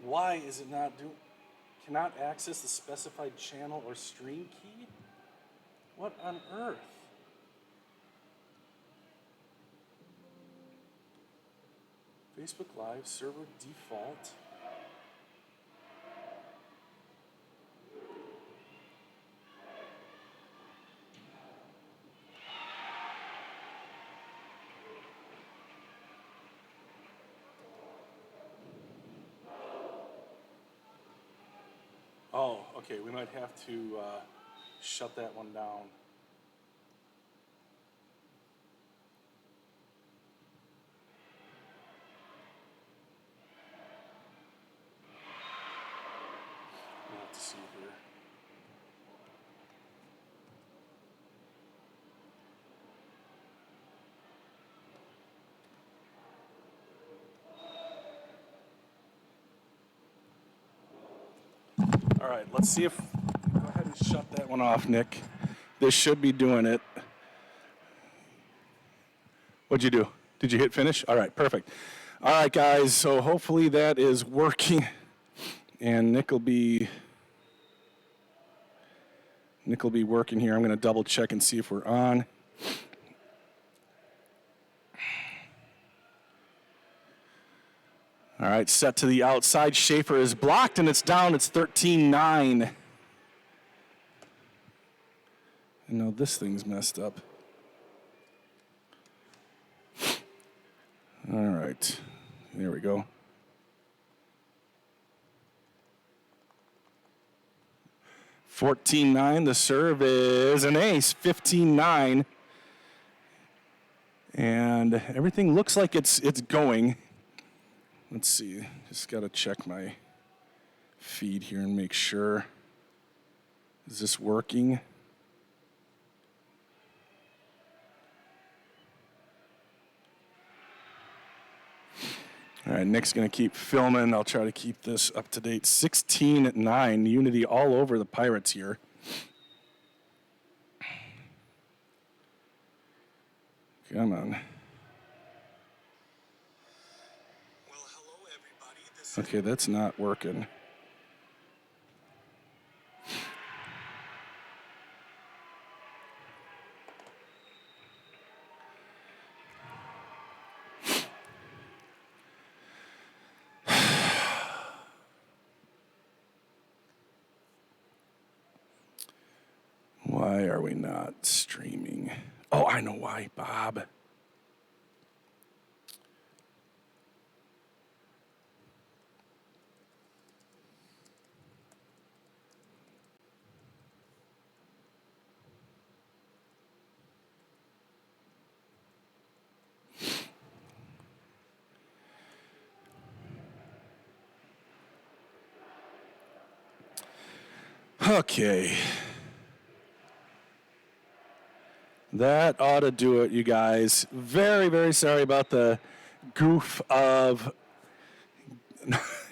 Why is it not doing? Cannot access the specified channel or stream key? What on earth? Facebook Live server default. Oh, okay, we might have to shut that one down. We'll have to see here. All right, let's see if, go ahead and shut that one off, Nick. This should be doing it. What'd you do? Did you hit finish? All right, perfect. All right, guys, so hopefully that is working. And Nick will be working here. I'm going to double check and see if we're on. All right, set to the outside. Schaefer is blocked, and it's down. It's 13-9. And now this thing's messed up. All right, there we go. $14-9. The serve is an ace. 15-9. And everything looks like it's going. Let's see. Just got to check my feed here and make sure. Is this working? All right, Nick's going to keep filming. I'll try to keep this up to date. 16-9. Unity all over the Pirates here. Come on. Okay, that's not working. Why are we not streaming? Oh, I know why, Bob. Okay. That ought to do it, you guys. Very, very sorry about the goof of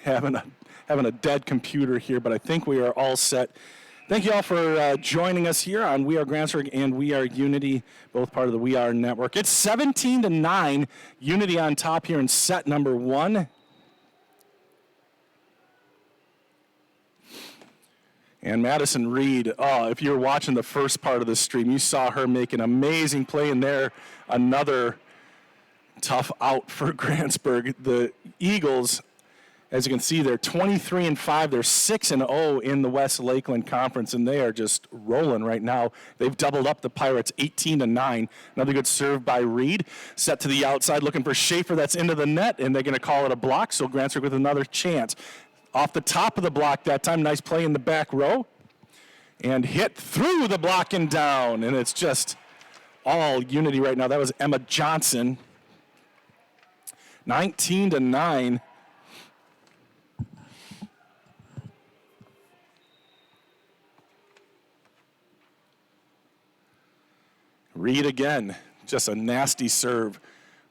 having a dead computer here, but I think we are all set. Thank you all for joining us here on We Are Grantsburg and We Are Unity, both part of the We Are Network. It's 17-9, Unity on top here in set number 1. And Madison Reed, oh, if you're watching the first part of the stream, you saw her make an amazing play in there. Another tough out for Grantsburg. The Eagles, as you can see, they're 23-5. They're 6-0 in the West Lakeland Conference, and they are just rolling right now. They've doubled up the Pirates 18-9. Another good serve by Reed. Set to the outside, looking for Schaefer. That's into the net, and they're going to call it a block, so Grantsburg with another chance. Off the top of the block that time. Nice play in the back row. And hit through the block and down. And it's just all Unity right now. That was Emma Johnson. 19-9. Reed again. Just a nasty serve.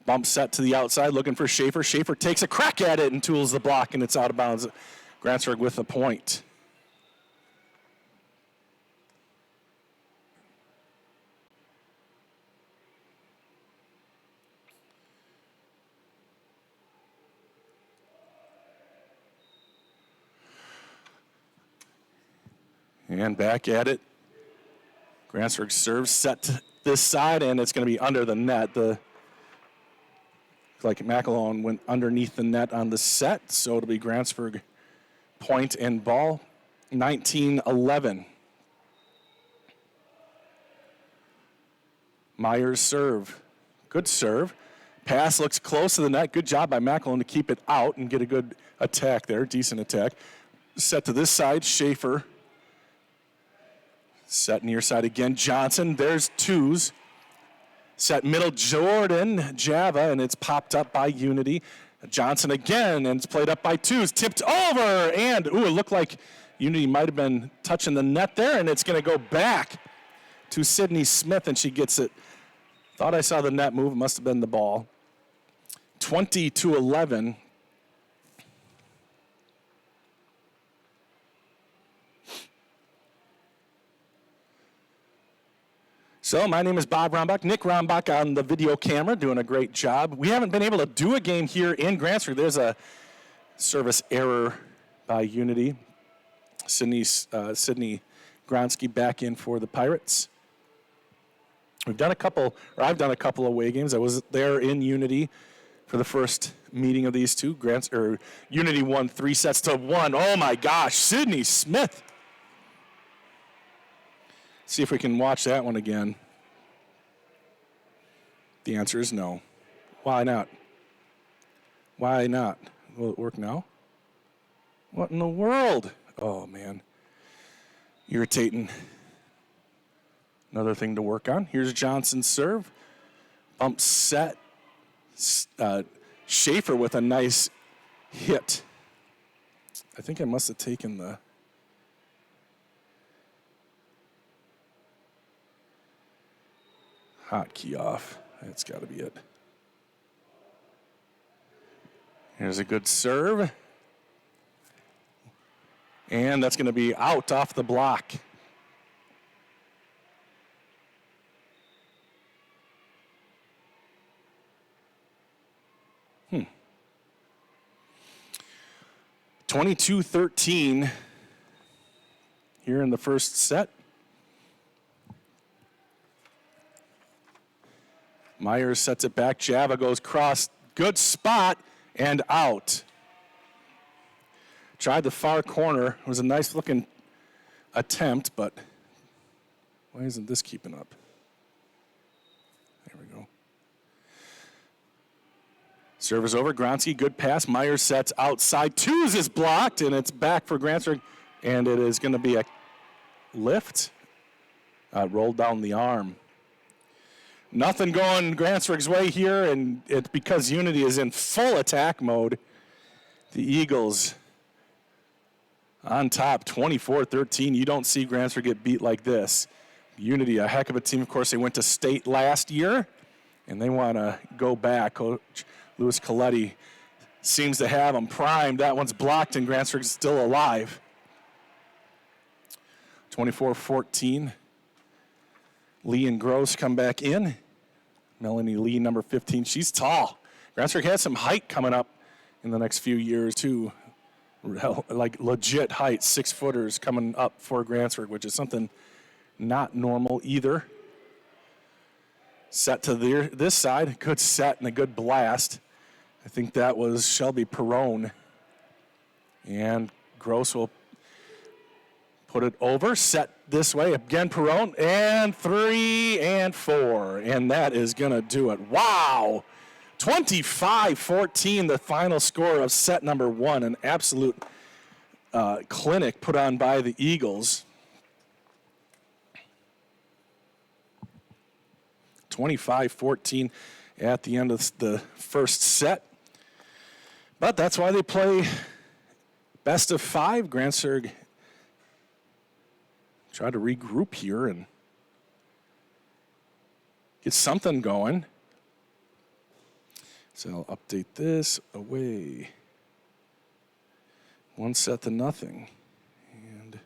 Bump set to the outside, looking for Schaefer. Schaefer takes a crack at it and tools the block, and it's out of bounds. Grantsburg with the point. And back at it. Grantsburg serves set to this side, and it's going to be under the net. Like McElhone went underneath the net on the set, so it'll be Grantsburg point and ball, 19-11. Myers serve. Good serve. Pass looks close to the net. Good job by McElhone to keep it out and get a good attack there, decent attack. Set to this side, Schaefer. Set near side again, Johnson. There's twos. Set middle, Jordan, Java, and it's popped up by Unity. Johnson again, and it's played up by twos. Tipped over, and it looked like Unity might have been touching the net there, and it's going to go back to Sydney Smith, and she gets it. Thought I saw the net move. It must have been the ball. 20-11. So my name is Bob Rombach. Nick Rombach on the video camera, doing a great job. We haven't been able to do a game here in Grantsburg. There's a service error by Unity. Sydney Gronsky back in for the Pirates. I've done a couple away games. I was there in Unity for the first meeting of these two. Unity won 3-1. Oh my gosh, Sydney Smith. See if we can watch that one again. The answer is no. Why not? Why not? Will it work now? What in the world? Oh, man. Irritating. Another thing to work on. Here's Johnson's serve. Bump set. Schaefer with a nice hit. I think I must have taken the... hotkey off. That's got to be it. Here's a good serve. And that's going to be out off the block. Hmm. 22-13 here in the first set. Myers sets it back. Java goes cross. Good spot and out. Tried the far corner. It was a nice looking attempt, but why isn't this keeping up? There we go. Serve is over. Gronsky, good pass. Myers sets outside. Twos is blocked, and it's back for Grantsburg, and it is going to be a lift. Rolled down the arm. Nothing going Grantsburg's way here, and it's because Unity is in full attack mode. The Eagles on top, 24-13. You don't see Grantsburg get beat like this. Unity, a heck of a team. Of course, they went to state last year, and they want to go back. Coach Louis Coletti seems to have them primed. That one's blocked, and Grantsburg's still alive. 24-14. Lee and Gross come back in. Melanie Lee, number 15. She's tall. Grantsburg has some height coming up in the next few years, too. Like legit height, 6-footers coming up for Grantsburg, which is something not normal either. Set to this side. Good set and a good blast. I think that was Shelby Perrone. And Gross will put it over, set this way. Again, Perrone, and 3 and 4. And that is going to do it. Wow! 25-14, the final score of set number 1. An absolute clinic put on by the Eagles. 25-14 at the end of the first set. But that's why they play best of 5. Grantsburg try to regroup here and get something going. So I'll update this away. 1-0. And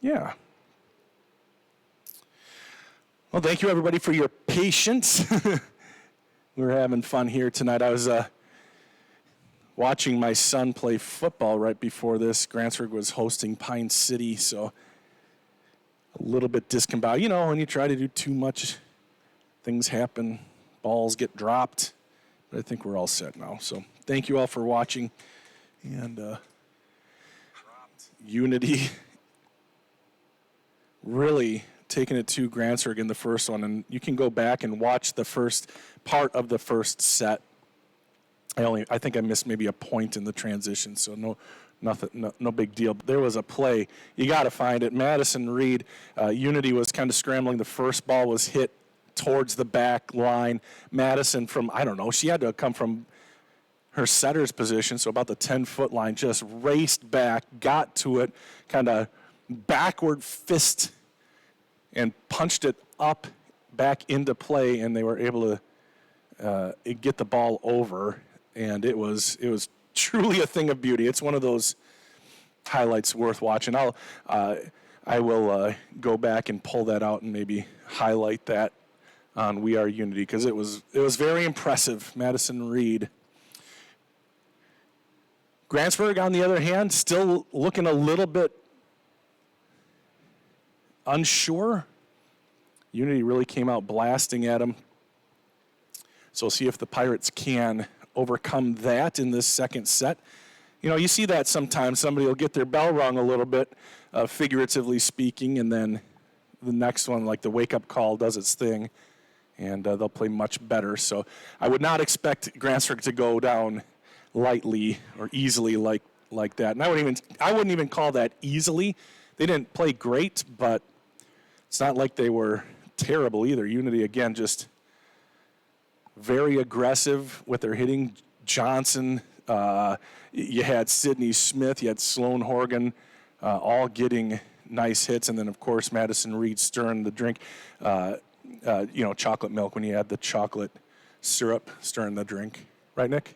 yeah. Well, thank you everybody for your patience. We're having fun here tonight. I was watching my son play football right before this. Grantsburg was hosting Pine City, so a little bit discombobulated. You know, when you try to do too much, things happen, balls get dropped. But I think we're all set now. So thank you all for watching. And Unity really taking it to Grantsburg in the first one. And you can go back and watch the first part of the first set. I think I missed maybe a point in the transition, so no big deal. But there was a play. You got to find it. Madison Reed, Unity was kind of scrambling. The first ball was hit towards the back line. Madison from, I don't know, she had to come from her setter's position, so about the 10-foot line, just raced back, got to it, kind of backward fist, and punched it up back into play, and they were able to get the ball over. And it was truly a thing of beauty. It's one of those highlights worth watching. I will go back and pull that out and maybe highlight that on We Are Unity, because it was very impressive. Madison Reed. Grantsburg, on the other hand, still looking a little bit unsure. Unity really came out blasting at them. So we'll see if the Pirates can overcome that in this second set. You know, you see that sometimes. Somebody will get their bell rung a little bit, figuratively speaking, and then the next one, like the wake-up call, does its thing, and they'll play much better. So I would not expect Grantsburg to go down lightly or easily like that. And I wouldn't even call that easily. They didn't play great, but it's not like they were terrible either. Unity, again, just very aggressive with their hitting. Johnson, you had Sydney Smith, you had Sloan Horgan, all getting nice hits. And then, of course, Madison Reed stirring the drink. Chocolate milk when you add the chocolate syrup, stirring the drink. Right, Nick?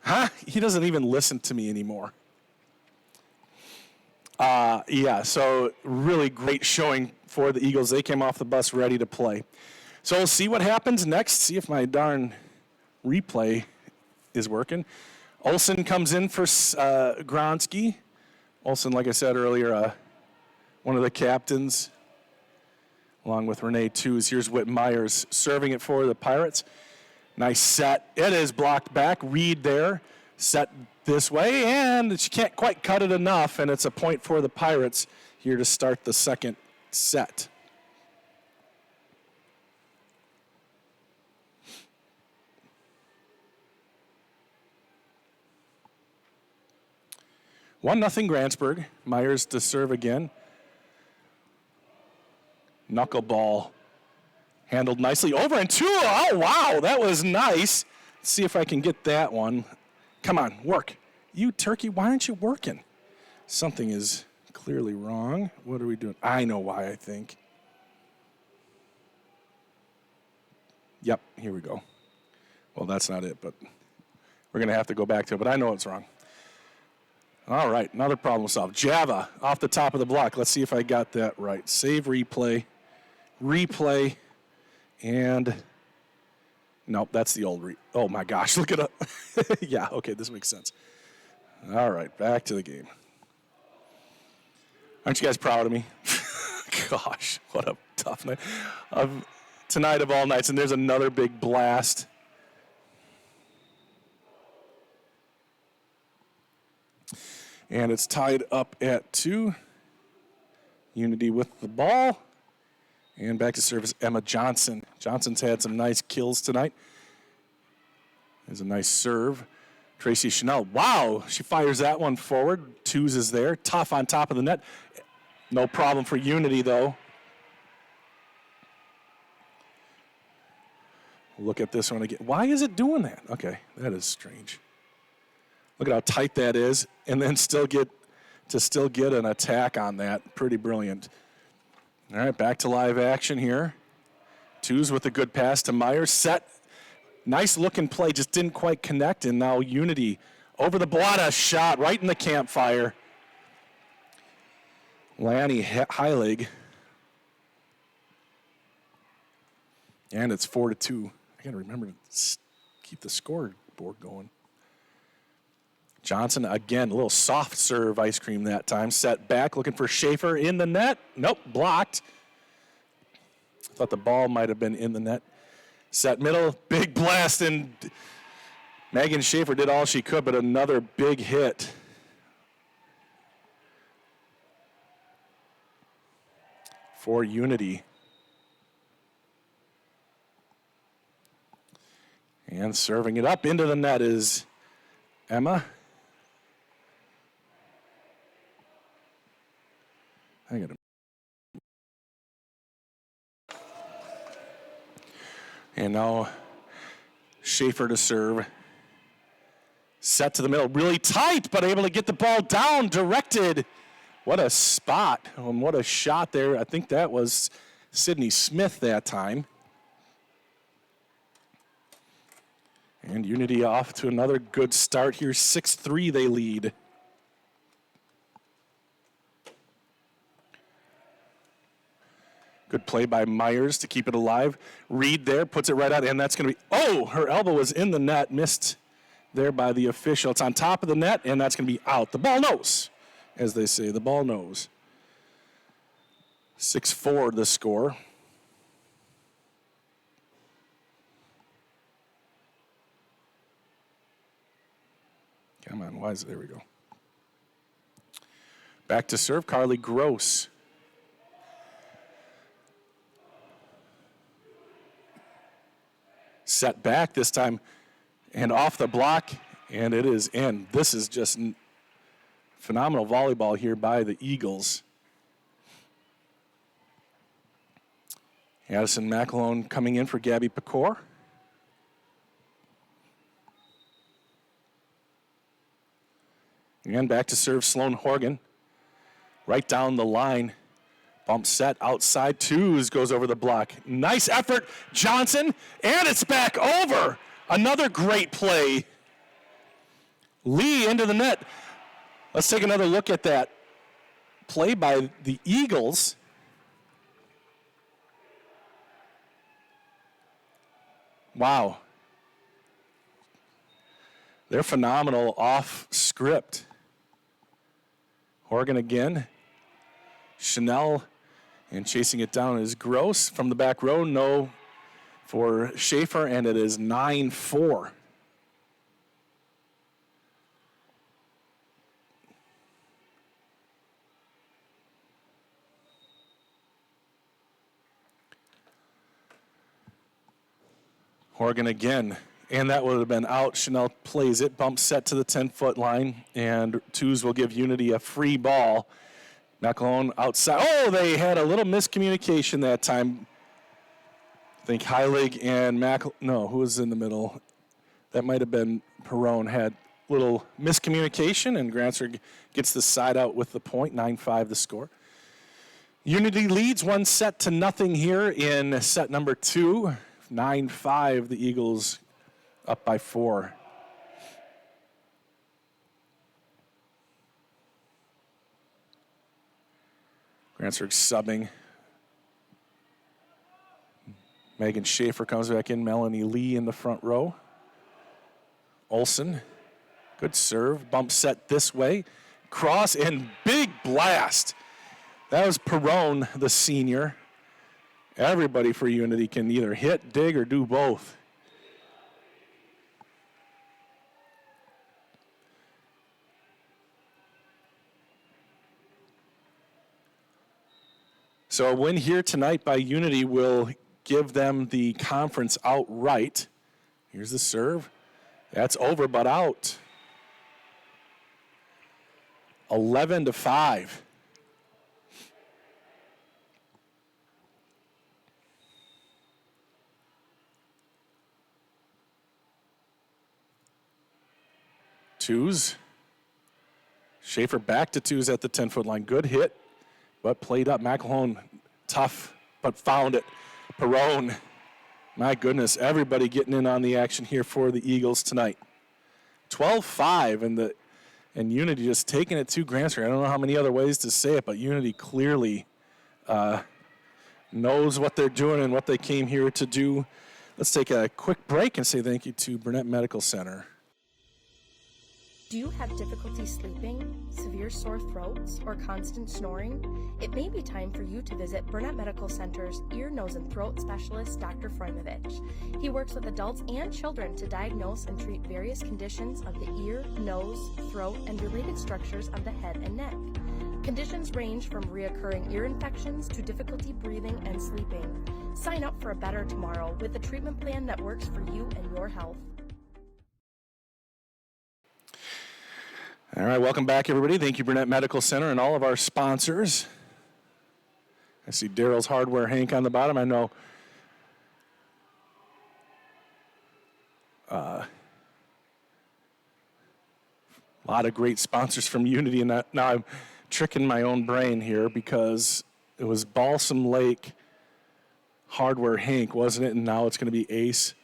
Huh? He doesn't even listen to me anymore. So really great showing for the Eagles. They came off the bus ready to play. So we'll see what happens next, see if my darn replay is working. Olsen comes in for Gronsky. Olsen, like I said earlier, one of the captains, along with Renee Tews. Here's Whit Myers serving it for the Pirates. Nice set. It is blocked back. Reed there, set this way, and she can't quite cut it enough, and it's a point for the Pirates here to start the second set. One nothing Grantsburg. Myers to serve again. Knuckleball handled nicely. Over and two. Oh, wow, that was nice. Let's see if I can get that one. Come on, work. You turkey, why aren't you working? Something is clearly wrong. What are we doing? I know why, I think. Yep, here we go. Well, that's not it, but we're going to have to go back to it, but I know it's wrong. All right, another problem solved. Java off the top of the block. Let's see if I got that right. Save replay, and nope, that's the old oh my gosh, look it up. Yeah, okay, this makes sense. All right, back to the game. Aren't you guys proud of me? Gosh, what a tough night. Tonight of all nights, and there's another big blast. And it's tied up at 2. Unity with the ball. And back to service, Emma Johnson. Johnson's had some nice kills tonight. There's a nice serve. Tracy Chanel, wow, she fires that one forward. Tews is there, tough on top of the net. No problem for Unity, though. Look at this one again. Why is it doing that? Okay, that is strange. Look at how tight that is, and then still get an attack on that. Pretty brilliant. All right, back to live action here. Tews with a good pass to Myers. Set. Nice looking play, just didn't quite connect, and now Unity over the Blada shot right in the campfire. Lanny Heilig. And it's 4-2. I got to remember to keep the scoreboard going. Johnson again, a little soft serve ice cream that time. Set back, looking for Schaefer in the net. Nope, blocked. Thought the ball might have been in the net. Set middle, big blast, and Megan Schaefer did all she could, but another big hit. For Unity. And serving it up into the net is Emma. And now Schaefer to serve. Set to the middle, really tight, but able to get the ball down, directed. What a spot, and what a shot there. I think that was Sydney Smith that time. And Unity off to another good start here. 6-3 they lead. Good play by Myers to keep it alive. Reed there, puts it right out, and that's going to be, oh, her elbow was in the net, missed there by the official. It's on top of the net, and that's going to be out. The ball knows, as they say, the ball knows. 6-4 the score. Come on, why is it, there we go. Back to serve, Carly Gross. Set back this time and off the block, and it is in. This is just phenomenal volleyball here by the Eagles. Addison McAlone coming in for Gabby Pecor. And back to serve Sloan Horgan. Right down the line. Bump set outside, twos, goes over the block. Nice effort, Johnson, and it's back over. Another great play. Lee into the net. Let's take another look at that play by the Eagles. Wow. They're phenomenal off script. Horgan again. Chanel, and chasing it down is Gross from the back row. No for Schaefer, and it is 9-4. Horgan again, and that would have been out. Chanel plays it, bump set to the 10-foot line, and twos will give Unity a free ball. McAlone outside. Oh, they had a little miscommunication that time. I think Heilig and no, who was in the middle? That might have been Perone. Had a little miscommunication, and Grantsburg gets the side out with the point. 9-5 the score. Unity leads 1-0 here in set number 2. 9-5, the Eagles up by 4. Grantsburg subbing. Megan Schaefer comes back in. Melanie Lee in the front row. Olson, good serve. Bump set this way. Cross and big blast. That was Perone, the senior. Everybody for Unity can either hit, dig, or do both. So a win here tonight by Unity will give them the conference outright. Here's the serve. That's over but out. 11-5. Twos. Schaefer back to twos at the 10-foot line. Good hit, but played up. McAlone, tough, but found it. Perone, my goodness, everybody getting in on the action here for the Eagles tonight. 12-5, and Unity just taking it to Grantsburg. I don't know how many other ways to say it, but Unity clearly knows what they're doing and what they came here to do. Let's take a quick break and say thank you to Burnett Medical Center. Do you have difficulty sleeping, severe sore throats, or constant snoring? It may be time for you to visit Burnett Medical Center's ear, nose, and throat specialist, Dr. Frojmovich. He works with adults and children to diagnose and treat various conditions of the ear, nose, throat, and related structures of the head and neck. Conditions range from reoccurring ear infections to difficulty breathing and sleeping. Sign up for a better tomorrow with a treatment plan that works for you and your health. All right, welcome back, everybody. Thank you, Burnett Medical Center, and all of our sponsors. I see Daryl's Hardware, Hank on the bottom. I know a lot of great sponsors from Unity, and now I'm tricking my own brain here because it was Balsam Lake Hardware, Hank, wasn't it? And now it's going to be Ace.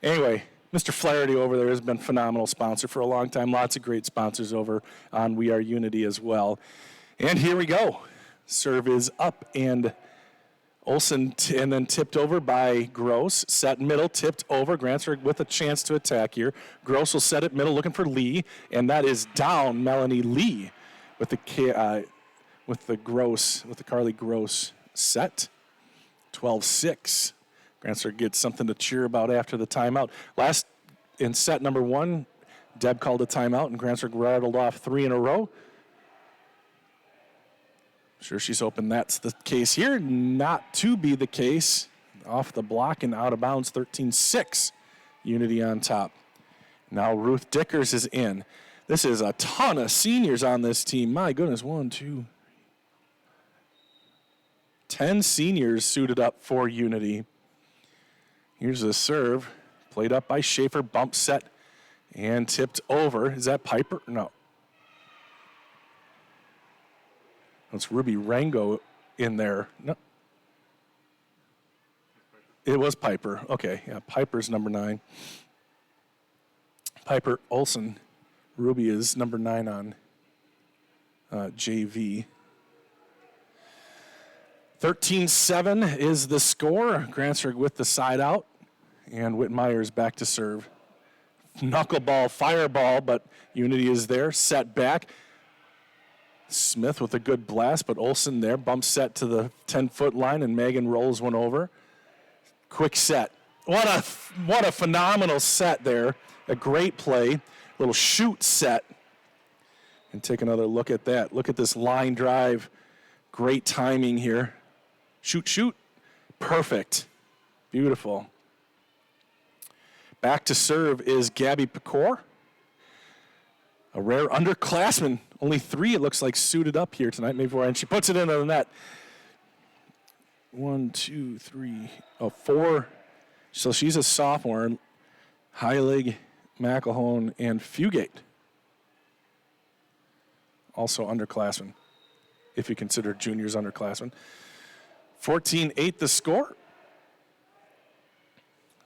Anyway, Mr. Flaherty over there has been a phenomenal sponsor for a long time. Lots of great sponsors over on We Are Unity as well. And here we go. Serve is up, and Olsen and then tipped over by Gross. Set middle, tipped over. Grantsburg with a chance to attack here. Gross will set it middle, looking for Lee, and that is down Melanie Lee with the Carly Gross set. 12-6. Grantsburg gets something to cheer about after the timeout. Last in set number one, Deb called a timeout, and Grantsburg rattled off 3 in a row. Sure, she's hoping that's the case here. Not to be the case. Off the block and out of bounds, 13-6. Unity on top. Now Ruth Dickers is in. This is a ton of seniors on this team. My goodness, 1, 2, 10 seniors suited up for Unity. Here's the serve, played up by Schaefer, bump set, and tipped over. Is that Piper? No. That's Ruby Rango in there. No. It was Piper. Okay, yeah, Piper's number 9. Piper Olsen. Ruby is number 9 on JV. 13-7 is the score. Grantsburg with the side out. And Whitmire's back to serve. Knuckleball, fireball, but Unity is there. Set back. Smith with a good blast, but Olsen there. Bump set to the 10-foot line, and Megan rolls one over. Quick set. What a phenomenal set there. A great play. Little shoot set. And take another look at that. Look at this line drive. Great timing here. Shoot, shoot. Perfect. Beautiful. Back to serve is Gabby Pecor. A rare underclassman. Only 3, it looks like, suited up here tonight. Maybe 4, and she puts it into the net. 1, 2, 3, 4. So she's a sophomore. Heilig, McElhone, and Fugate. Also underclassmen, if you consider juniors underclassmen. 14-8 the score.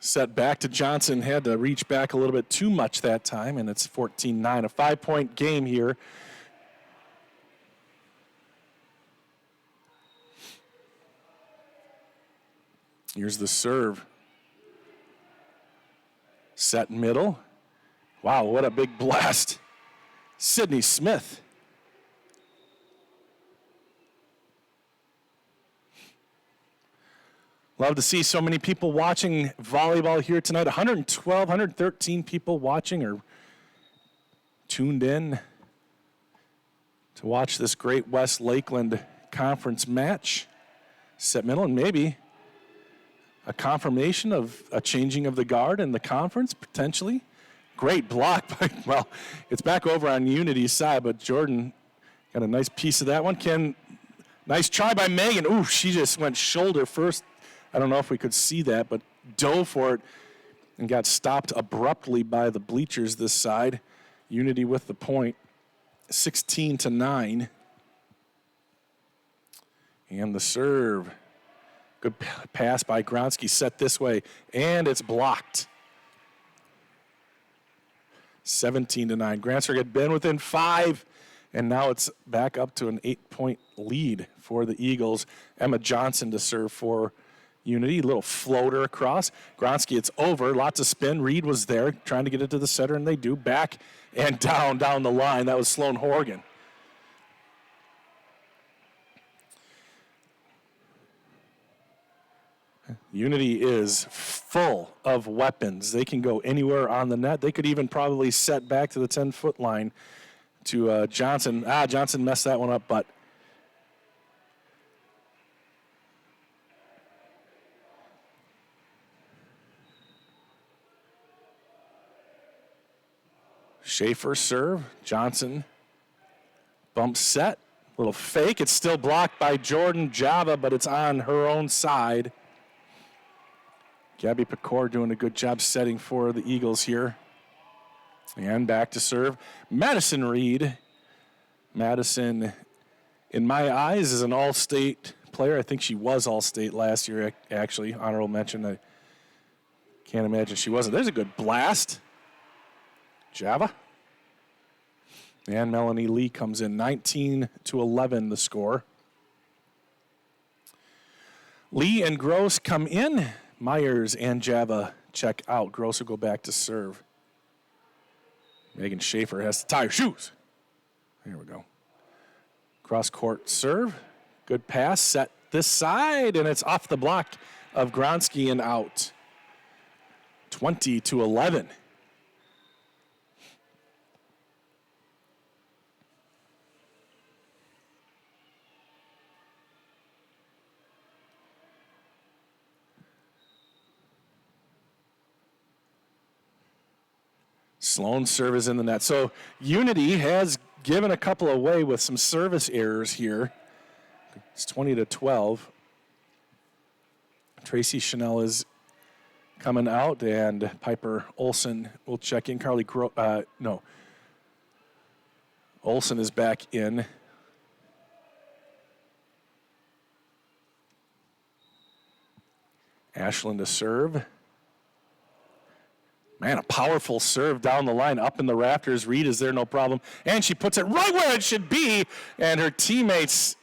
Set back to Johnson, had to reach back a little bit too much that time, and it's 14-9, a 5-point game here. Here's the serve. Set middle. Wow, what a big blast. Sydney Smith. Love to see so many people watching volleyball here tonight. 112, 113 people watching or tuned in to watch this great West Lakeland Conference match. Set middle, and maybe a confirmation of a changing of the guard in the conference, potentially. Great block. Well, it's back over on Unity's side, but Jordan got a nice piece of that one. Nice try by Megan. Ooh, she just went shoulder first. I don't know if we could see that, but dove for it and got stopped abruptly by the bleachers this side. Unity with the point, 16-9. And the serve. Good pass by Gronsky, set this way, and it's blocked. 17-9. Grantsburg had been within 5, and now it's back up to an 8-point lead for the Eagles. Emma Johnson to serve for Unity, little floater across. Gronsky, it's over. Lots of spin. Reed was there trying to get it to the center, and they do. Back and down the line. That was Sloan Horgan. Unity is full of weapons. They can go anywhere on the net. They could even probably set back to the 10-foot line to Johnson. Johnson messed that one up, but Schaefer serve. Johnson bump set. Little fake. It's still blocked by Jordan Java, but it's on her own side. Gabby Pecor doing a good job setting for the Eagles here. And back to serve. Madison Reed. Madison, in my eyes, is an all-state player. I think she was all-state last year, actually. Honorable mention. I can't imagine she wasn't. There's a good blast. Java. And Melanie Lee comes in 19-11 the score. Lee and Gross come in. Myers and Java check out. Gross will go back to serve. Megan Schaefer has to tie her shoes. There we go. Cross court serve. Good pass. Set this side, and it's off the block of Gronsky and out. 20-11. Sloan serve is in the net. So Unity has given a couple away with some service errors here. It's 20-12. Tracy Chanel is coming out, and Piper Olson will check in. Olson is back in. Ashland to serve. Man, a powerful serve down the line, up in the rafters. Reed is there, no problem. And she puts it right where it should be. And her teammates,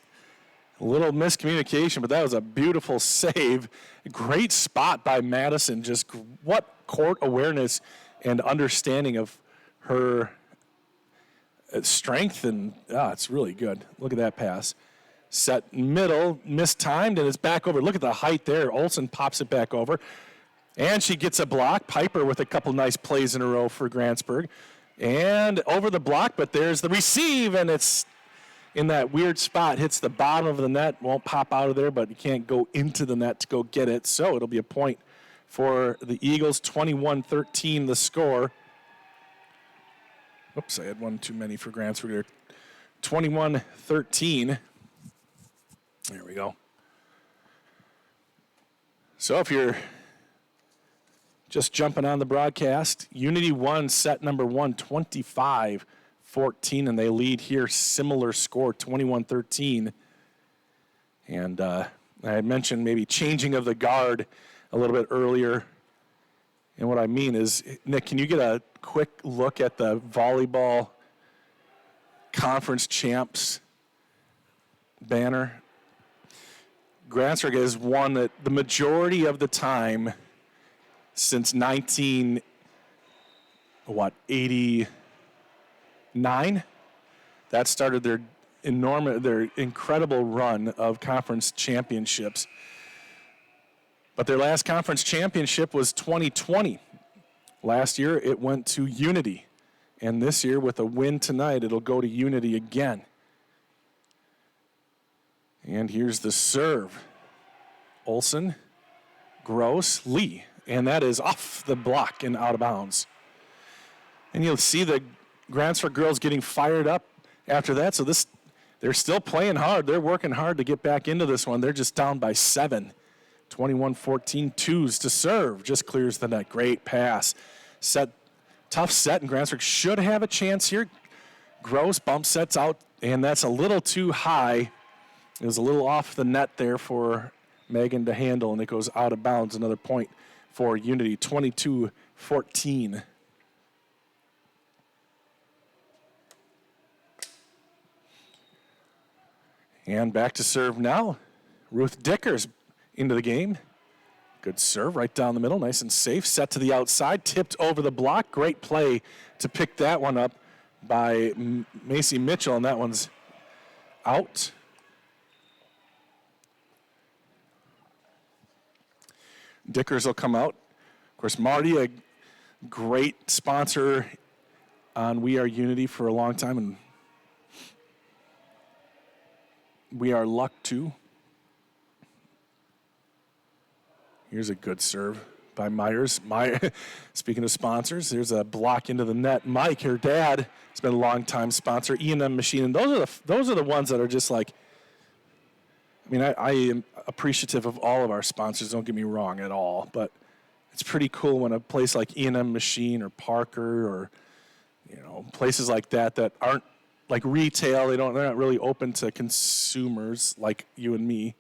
a little miscommunication, but that was a beautiful save. Great spot by Madison. Just what court awareness and understanding of her strength. And it's really good. Look at that pass. Set middle, mistimed, and it's back over. Look at the height there. Olson pops it back over. And she gets a block. Piper with a couple nice plays in a row for Grantsburg. And over the block, but there's the receive, and it's in that weird spot. Hits the bottom of the net. Won't pop out of there, but you can't go into the net to go get it. So it'll be a point for the Eagles. 21-13 the score. Oops, I had one too many for Grantsburg there. 21-13. There we go. So if you're just jumping on the broadcast, Unity won set number 1, 25-14, and they lead here. Similar score, 21-13. And I had mentioned maybe changing of the guard a little bit earlier. And what I mean is, Nick, can you get a quick look at the volleyball conference champs banner? Grantsburg has won it the majority of the time since 1989. That started their incredible run of conference championships. But their last conference championship was 2020. Last year it went to Unity. And this year with a win tonight, it'll go to Unity again. And here's the serve. Olson, Gross, Lee. And that is off the block and out of bounds. And you'll see the Grantsburg girls getting fired up after that. So they're still playing hard. They're working hard to get back into this one. They're just down by 7. 21-14, twos to serve. Just clears the net. Great pass. Tough set, and Grantsburg should have a chance here. Gross bump sets out, and that's a little too high. It was a little off the net there for Megan to handle, and it goes out of bounds. Another point for Unity, 22-14. And back to serve now. Ruth Dickers into the game. Good serve right down the middle, nice and safe. Set to the outside, tipped over the block. Great play to pick that one up by Macy Mitchell, and that one's out. Dickers will come out. Of course, Marty, a great sponsor on We Are Unity for a long time, and We Are Luck too. Here's a good serve by Myers. Speaking of sponsors, there's a block into the net. Mike, her dad, has been a long-time sponsor, E&M Machine, and those are the ones that are just like, I mean, I am appreciative of all of our sponsors, don't get me wrong at all, but it's pretty cool when a place like E&M Machine or Parker or, places like that aren't like retail, they're not really open to consumers like you and me,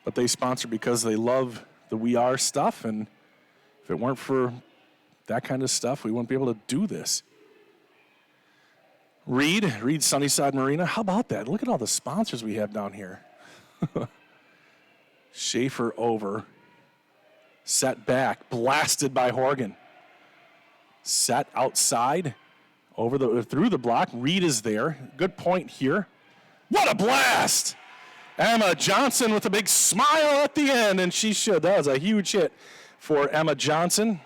but they sponsor because they love the We Are stuff, and if it weren't for that kind of stuff, we wouldn't be able to do this. Reed Sunnyside Marina. How about that? Look at all the sponsors we have down here. Schaefer over. Set back. Blasted by Horgan. Set outside. Through the block. Reed is there. Good point here. What a blast! Emma Johnson with a big smile at the end, and she should. That was a huge hit for Emma Johnson.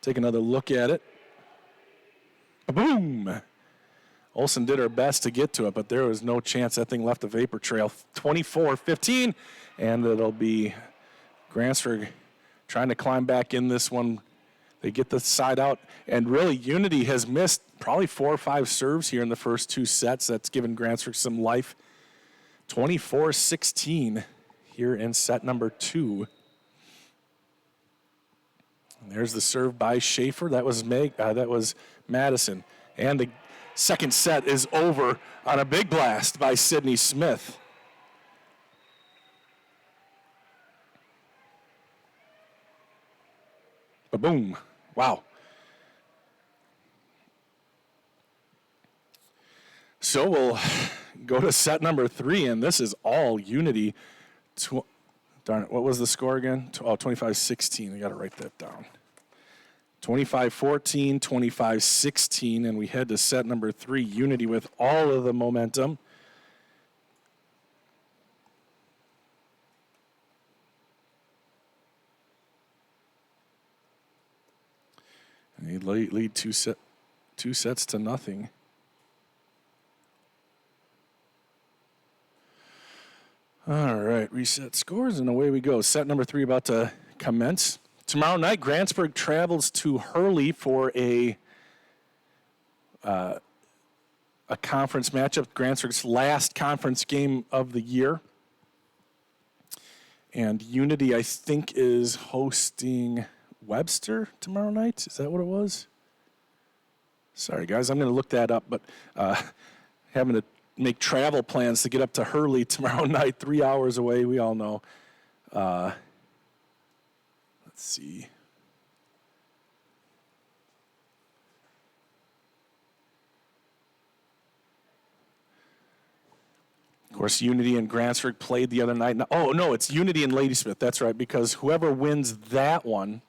Take another look at it. Boom! Olsen did her best to get to it, but there was no chance. That thing left a vapor trail. 24-15, and it'll be Grantsburg trying to climb back in this one. They get the side out, and really Unity has missed probably 4 or 5 serves here in the first 2 sets. That's given Grantsburg some life. 24-16 here in set number 2. And there's the serve by Schaefer. That was Madison. And the second set is over on a big blast by Sydney Smith. Ba-boom. Wow. So we'll go to set number 3, and this is all Unity. Darn it, what was the score again? 25-16. I got to write that down. 25-14, 25-16, and we head to set number 3, Unity with all of the momentum. And they lead two sets to nothing. All right, reset scores, and away we go. Set number 3 about to commence. Tomorrow night, Grantsburg travels to Hurley for a conference matchup, Grantsburg's last conference game of the year. And Unity, I think, is hosting Webster tomorrow night. Is that what it was? Sorry, guys, I'm going to look that up, but having to make travel plans to get up to Hurley tomorrow night, 3 hours away, we all know. Let's see. Of course, Unity and Grantsburg played the other night. Oh, no, it's Unity and Ladysmith. That's right, because whoever wins that one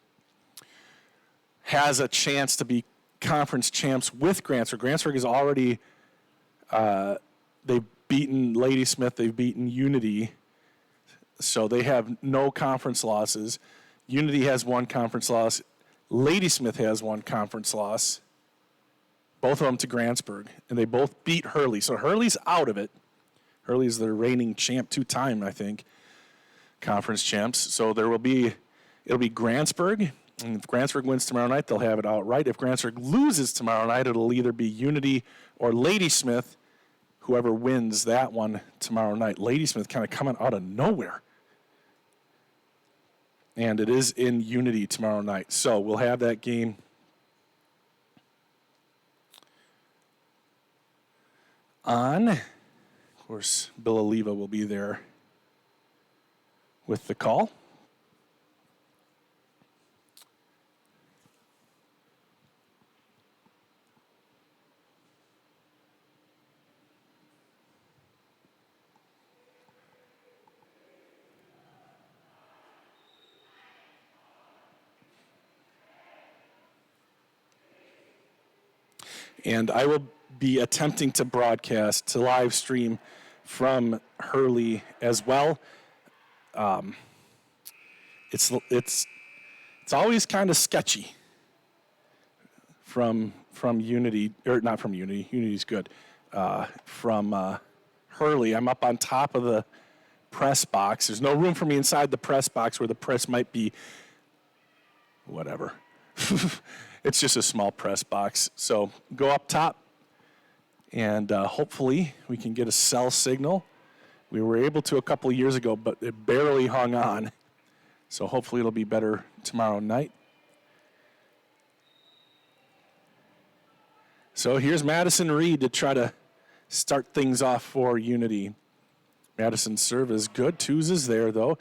has a chance to be conference champs with Grantsburg. Grantsburg is already, they've beaten Ladysmith, they've beaten Unity, so they have no conference losses. Unity has 1 conference loss. Ladysmith has 1 conference loss. Both of them to Grantsburg, and they both beat Hurley. So Hurley's out of it. Hurley's the reigning champ, 2-time, I think, conference champs. So it'll be Grantsburg. And if Grantsburg wins tomorrow night, they'll have it outright. If Grantsburg loses tomorrow night, it'll either be Unity or Ladysmith, whoever wins that one tomorrow night. Ladysmith kind of coming out of nowhere. And it is in Unity tomorrow night. So we'll have that game on. Of course, Bill Oliva will be there with the call. And I will be attempting to broadcast, to live stream from Hurley as well. It's always kind of sketchy from Unity, or not from Unity. Unity's good. From Hurley, I'm up on top of the press box. There's no room for me inside the press box where the press might be whatever. It's just a small press box. So go up top, and hopefully we can get a cell signal. We were able to a couple of years ago, but it barely hung on. So hopefully it'll be better tomorrow night. So here's Madison Reed to try to start things off for Unity. Madison's serve is good. Twos is there, though.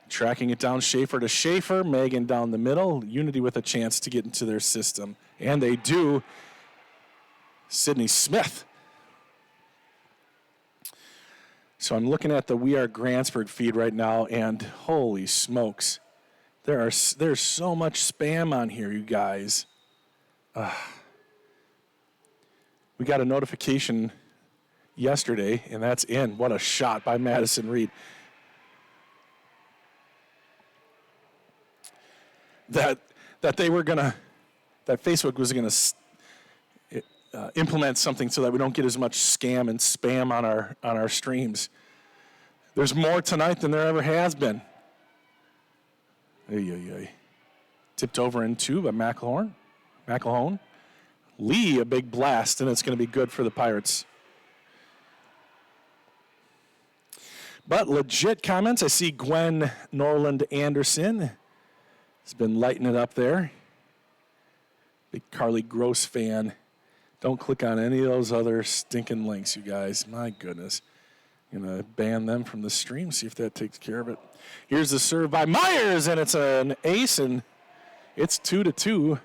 Tracking it down Schaefer to Schaefer. Megan down the middle. Unity with a chance to get into their system. And they do. Sydney Smith. So I'm looking at the We Are Grantsburg feed right now, and holy smokes. There's so much spam on here, you guys. We got a notification yesterday, and that's in. What a shot by Madison Reed. That Facebook was gonna implement something so that we don't get as much scam and spam on our streams. There's more tonight than there ever has been. Tipped over in two by McElhone. Lee, a big blast, and it's going to be good for the Pirates. But legit comments. I see Gwen Norland Anderson has been lighting it up there. Big Carly Gross fan. Don't click on any of those other stinking links, you guys. My goodness. I'm going to ban them from the stream, see if that takes care of it. Here's the serve by Myers, and it's an ace, and it's 2-2.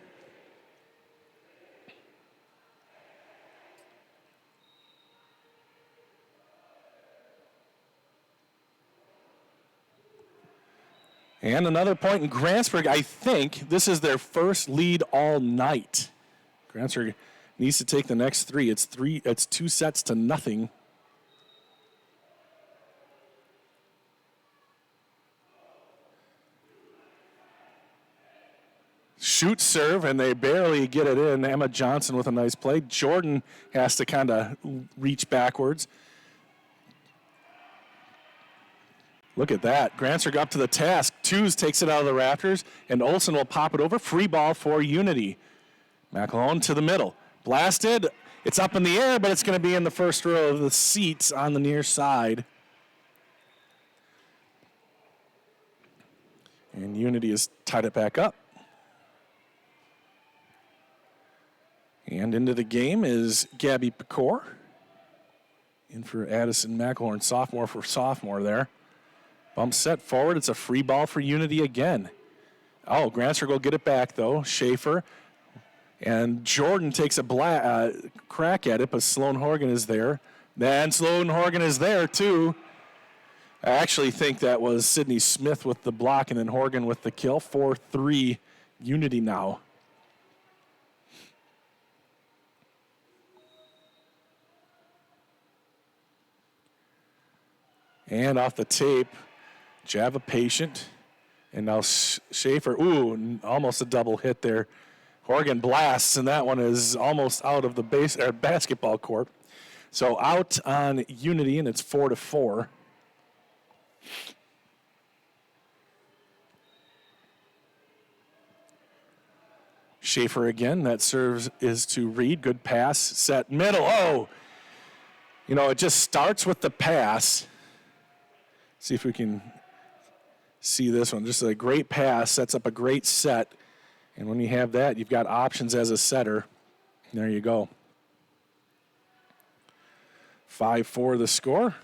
And another point in Grantsburg. I think this is their first lead all night. Grantsburg needs to take the next three. It's 2-0. Shoot serve, and they barely get it in. Emma Johnson with a nice play. Jordan has to kind of reach backwards. Look at that. Grantsburg up to the task. Twos takes it out of the rafters, and Olsen will pop it over. Free ball for Unity. McElhone to the middle. Blasted. It's up in the air, but it's going to be in the first row of the seats on the near side. And Unity has tied it back up. And into the game is Gabby Pecor. In for Addison McElhone, sophomore there. Bump set forward. It's a free ball for Unity again. Oh, Grantsburg will get it back, though. Schaefer. And Jordan takes a crack at it, but Sloan Horgan is there. And Sloan Horgan is there, too. I actually think that was Sydney Smith with the block and then Horgan with the kill. 4-3 Unity now. And off the tape, Java patient. And now Schaefer, almost a double hit there. Horgan blasts, and that one is almost out of the basketball court. So out on Unity, and it's 4-4. Schaefer again, that serves is to Reed. Good pass, set, middle. Oh! It just starts with the pass. See if we can see this one. Just a great pass, sets up a great set. And when you have that, you've got options as a setter. There you go. 5-4 the score.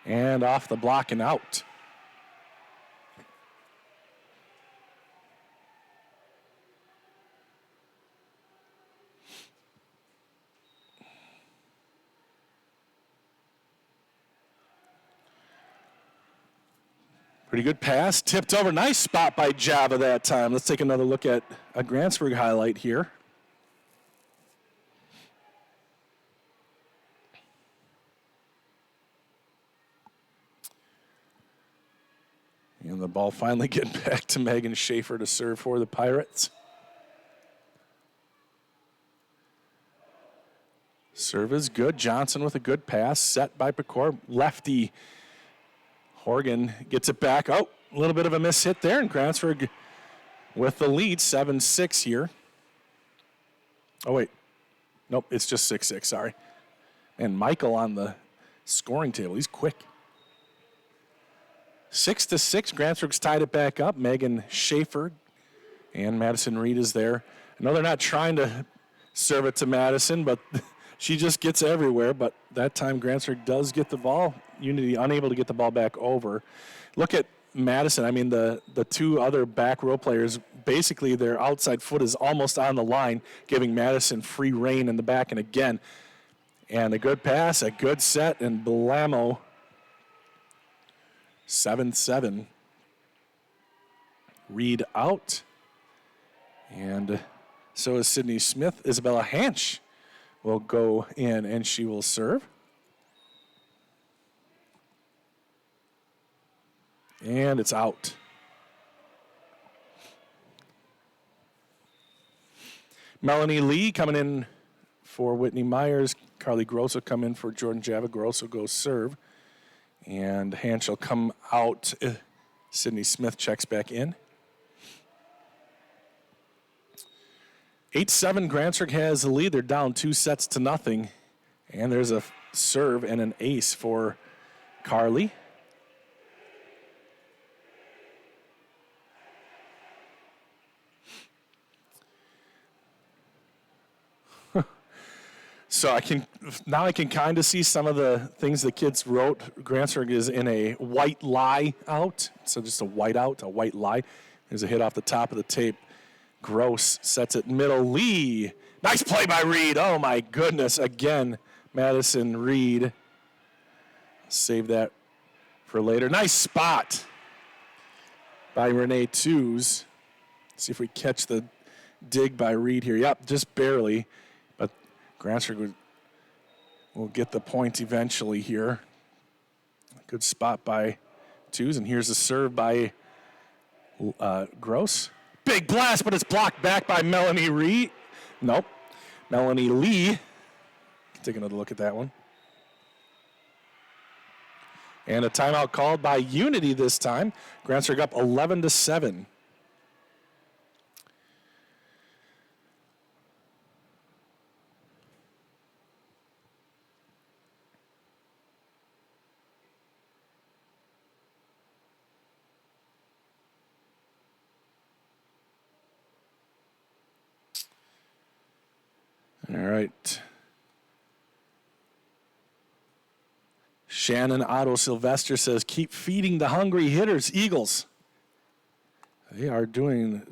And off the block and out. Pretty good pass, tipped over. Nice spot by Java that time. Let's take another look at a Grantsburg highlight here. And the ball finally getting back to Megan Schaefer to serve for the Pirates. Serve is good. Johnson with a good pass. Set by Pecor. Lefty. Horgan gets it back. Oh, a little bit of a miss hit there. And Grantsburg with the lead, 7-6 here. Oh, wait. Nope, it's just 6-6, sorry. And Michael on the scoring table. He's quick. 6-6. Grantsburg's tied it back up. Megan Schaefer and Madison Reed is there. I know they're not trying to serve it to Madison, but she just gets everywhere. But that time Grantsburg does get the ball. Unity unable to get the ball back over. Look at Madison. I mean, the two other back row players, basically their outside foot is almost on the line, giving Madison free rein in the back. And again, and a good pass, a good set, and Belamo 7-7. Reed out. And so is Sydney Smith. Isabella Hansch will go in, and she will serve. And it's out. Melanie Lee coming in for Whitney Myers. Carly Grosso come in for Jordan Java. Grosso goes serve. And Hansch will come out. Sydney Smith checks back in. 8-7, Grantsburg has the lead. They're down 2-0. And there's a serve and an ace for Carly. So I can kind of see some of the things the kids wrote. Grantsburg is in a white lie out, so just a white out, a white lie. There's a hit off the top of the tape. Gross sets it middle. Lee, nice play by Reed. Oh my goodness! Again, Madison Reed. Save that for later. Nice spot by Renee Tews. See if we catch the dig by Reed here. Yep, just barely. Grantsburg will get the point eventually here. Good spot by Tews, and here's a serve by Gross. Big blast, but it's blocked back by Melanie Reed. Nope, Melanie Lee. Take another look at that one. And a timeout called by Unity this time. Grantsburg up 11-7. All right. Shannon Otto Sylvester says, keep feeding the hungry hitters, Eagles. They are doing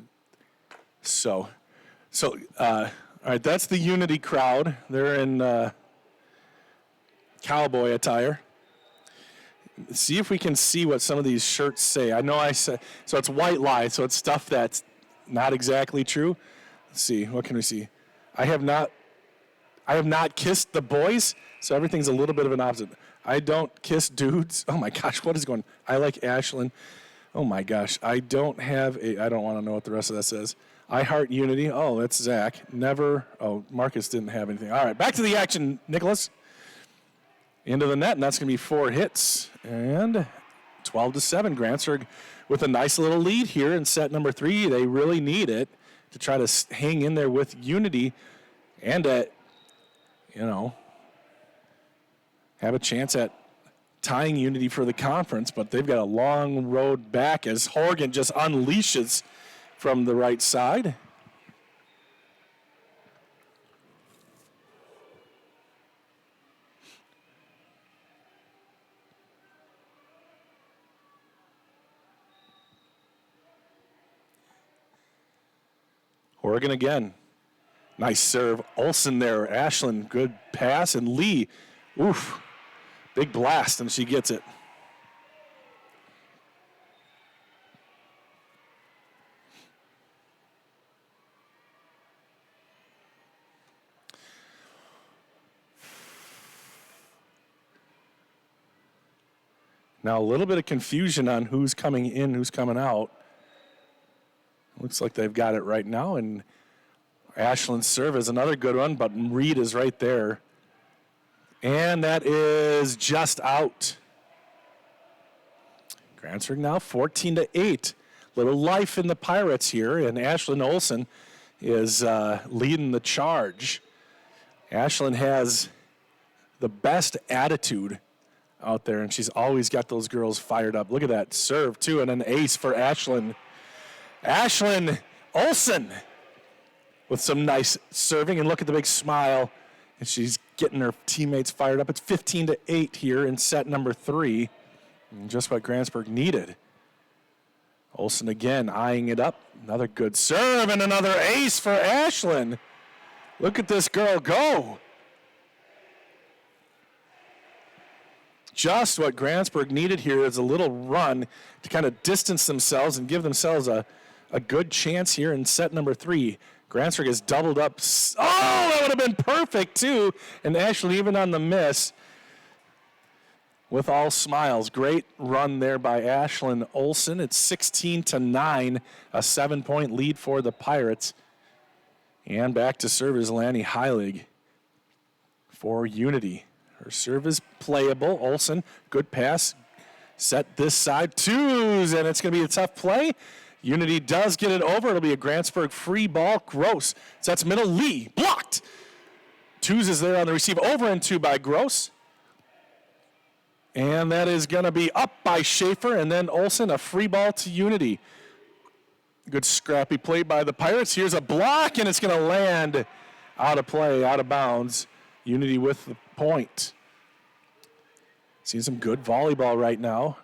so. All right, that's the Unity crowd. They're in cowboy attire. See if we can see what some of these shirts say. I know I said, so it's white lie, so it's stuff that's not exactly true. Let's see, what can we see? I have not kissed the boys, so everything's a little bit of an opposite. I don't kiss dudes. Oh my gosh, what is going on? I like Ashlyn. Oh my gosh, I don't want to know what the rest of that says. I heart Unity. Oh, that's Zach. Never. Oh, Marcus didn't have anything. All right, back to the action, Nicholas. Into the net, and that's going to be 4 hits. And 12-7, Grantsburg with a nice little lead here in set number 3. They really need it to try to hang in there with Unity and have a chance at tying Unity for the conference, but they've got a long road back as Horgan just unleashes from the right side. Horgan again. Nice serve. Olsen there. Ashlyn, good pass. And Lee, oof, big blast, and she gets it. Now a little bit of confusion on who's coming in, who's coming out. Looks like they've got it right now, and Ashland's serve is another good one, but Reed is right there. And that is just out. Grantsburg now 14-8. Little life in the Pirates here, and Ashlyn Olsen is leading the charge. Ashlyn has the best attitude out there, and she's always got those girls fired up. Look at that serve, too, and an ace for Ashlyn. Ashlyn Olsen with some nice serving, and look at the big smile. And she's getting her teammates fired up. It's 15-8 here in set number 3. And just what Grantsburg needed. Olsen again eyeing it up. Another good serve and another ace for Ashlyn. Look at this girl go. Just what Grantsburg needed here is a little run to kind of distance themselves and give themselves a good chance here in set number 3. Grantsburg has doubled up. Oh, that would have been perfect, too. And Ashley, even on the miss, with all smiles. Great run there by Ashlyn Olsen. It's 16-9, a 7-point lead for the Pirates. And back to serve is Lanny Heilig for Unity. Her serve is playable. Olsen, good pass. Set this side, twos, and it's going to be a tough play. Unity does get it over. It'll be a Grantsburg free ball. Gross. Sets middle. Lee blocked. Twos is there on the receive. Over and 2 by Gross. And that is going to be up by Schaefer. And then Olsen, a free ball to Unity. Good scrappy play by the Pirates. Here's a block, and it's going to land out of play, out of bounds. Unity with the point. Seeing some good volleyball right now.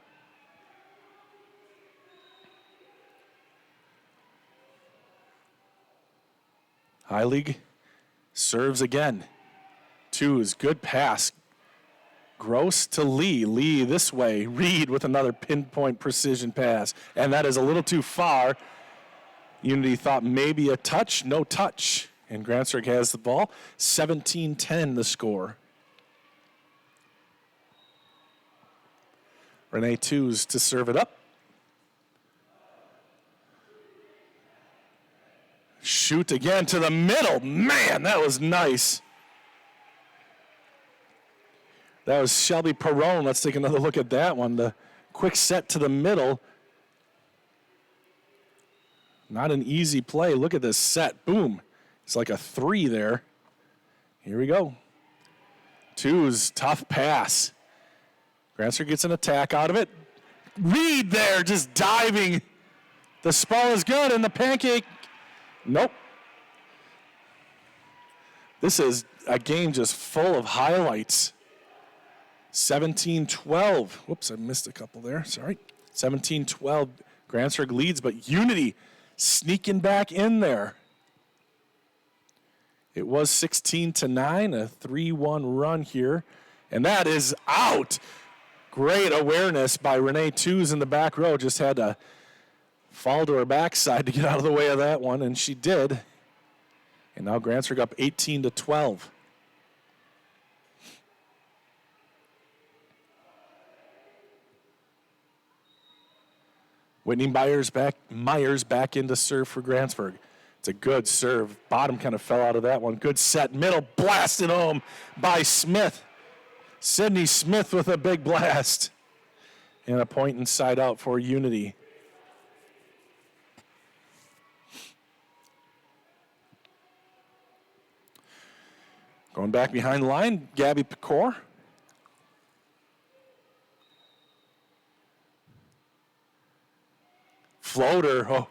Heilig serves again. Twos, good pass. Gross to Lee. Lee this way. Reed with another pinpoint precision pass. And that is a little too far. Unity thought maybe a touch. No touch. And Grantsburg has the ball. 17-10 the score. Renee Twos to serve it up. Shoot again to the middle. Man, that was nice. That was Shelby Perrone. Let's take another look at that one. The quick set to the middle. Not an easy play. Look at this set. Boom. It's like a 3 there. Here we go. Twos, tough pass. Grantsburg gets an attack out of it. Reed there just diving. The sprawl is good, and the pancake. Nope. This is a game just full of highlights. 17-12. Whoops, I missed a couple there. Sorry. 17-12. Grantsburg leads, but Unity sneaking back in there. It was 16-9, a 3-1 run here. And that is out. Great awareness by Renee Twos in the back row. Just had to fall to her backside to get out of the way of that one, and she did. And now Grantsburg up 18-12. Whitney Myers back into serve for Grantsburg. It's a good serve. Bottom kind of fell out of that one. Good set. Middle blasted home by Smith. Sydney Smith with a big blast. And a point inside out for Unity. Going back behind the line, Gabby Pecor. Floater,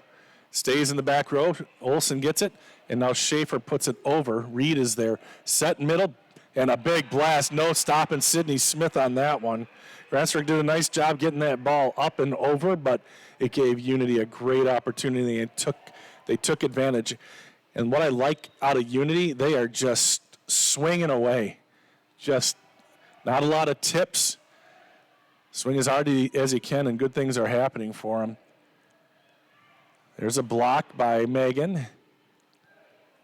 stays in the back row. Olsen gets it, and now Schaefer puts it over. Reed is there. Set middle, and a big blast. No stopping Sydney Smith on that one. Grantsburg did a nice job getting that ball up and over, but it gave Unity a great opportunity, and they took advantage. And what I like out of Unity, they are just swinging away. Just not a lot of tips. Swing as hard as he can, and good things are happening for him. There's a block by Megan.